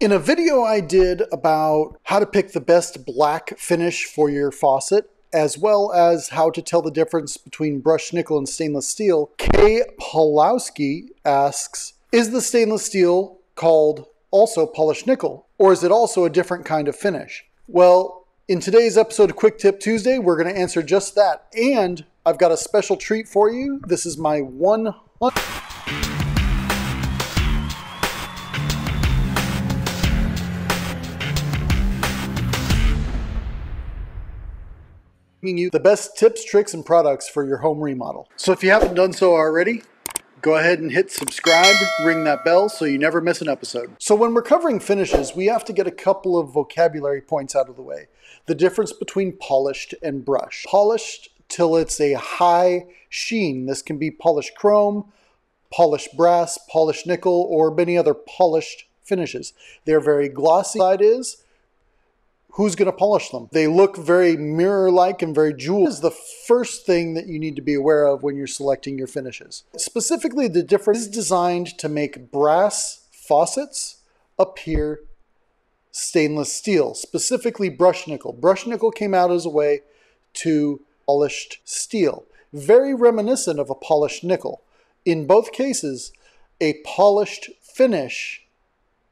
In a video I did about how to pick the best black finish for your faucet, as well as how to tell the difference between brushed nickel and stainless steel, Kay Pawlowski asks, is the stainless steel called also polished nickel, or is it also a different kind of finish? Well, in today's episode of Quick Tip Tuesday, we're going to answer just that, and I've got a special treat for you. This is my 100... you the best tips, tricks, and products for your home remodel. So if you haven't done so already, go ahead and hit subscribe, ring that bell so you never miss an episode. So when we're covering finishes, we have to get a couple of vocabulary points out of the way. The difference between polished and brushed. Polished till it's a high sheen. This can be polished chrome, polished brass, polished nickel, or many other polished finishes. They're very glossy. Side is, who's going to polish them? They look very mirror-like and very jeweled. This is the first thing that you need to be aware of when you're selecting your finishes. Specifically, the difference is designed to make brass faucets appear stainless steel, specifically brushed nickel. Brushed nickel came out as a way to polished steel, very reminiscent of a polished nickel. In both cases, a polished finish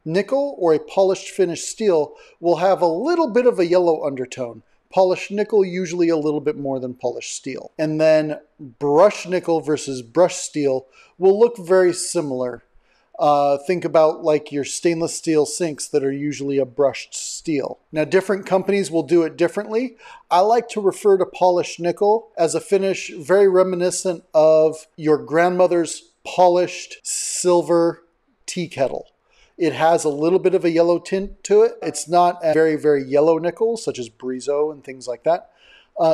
nickel or a polished finished steel will have a little bit of a yellow undertone. Polished nickel usually a little bit more than polished steel. And then brushed nickel versus brushed steel will look very similar. Think about like your stainless steel sinks that are usually a brushed steel. Now different companies will do it differently. I like to refer to polished nickel as a finish very reminiscent of your grandmother's polished silver tea kettle. It has a little bit of a yellow tint to it. It's not a very, very yellow nickel, such as Brizo and things like that.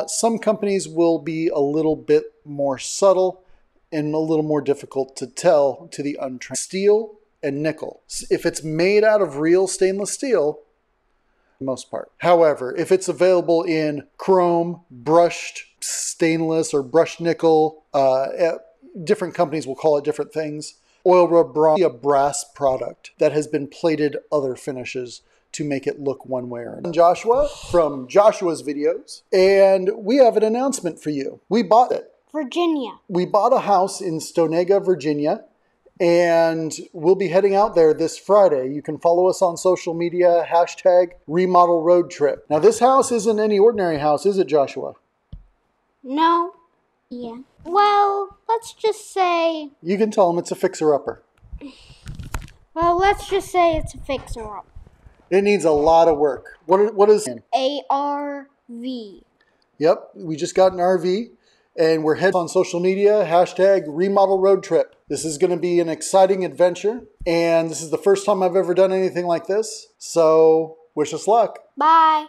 Some companies will be a little bit more subtle and a little more difficult to tell to the untrained. Steel and nickel. If it's made out of real stainless steel, for the most part. However, if it's available in chrome, brushed stainless, or brushed nickel, different companies will call it different things. Oil rub bronze, a brass product that has been plated other finishes to make it look one way or another. Joshua from Joshua's videos, and we have an announcement for you. We bought it. Virginia. We bought a house in Stonega, Virginia, and we'll be heading out there this Friday. You can follow us on social media, #RemodelRoadTrip. Now this house isn't any ordinary house, is it, Joshua? No. Yeah. Well, let's just say... You can tell them it's a fixer-upper. Well, let's just say it's a fixer-up. It needs a lot of work. What is it? ARV. Yep, we just got an RV, and we're heading on social media, #RemodelRoadTrip. This is going to be an exciting adventure, and this is the first time I've ever done anything like this, so wish us luck. Bye.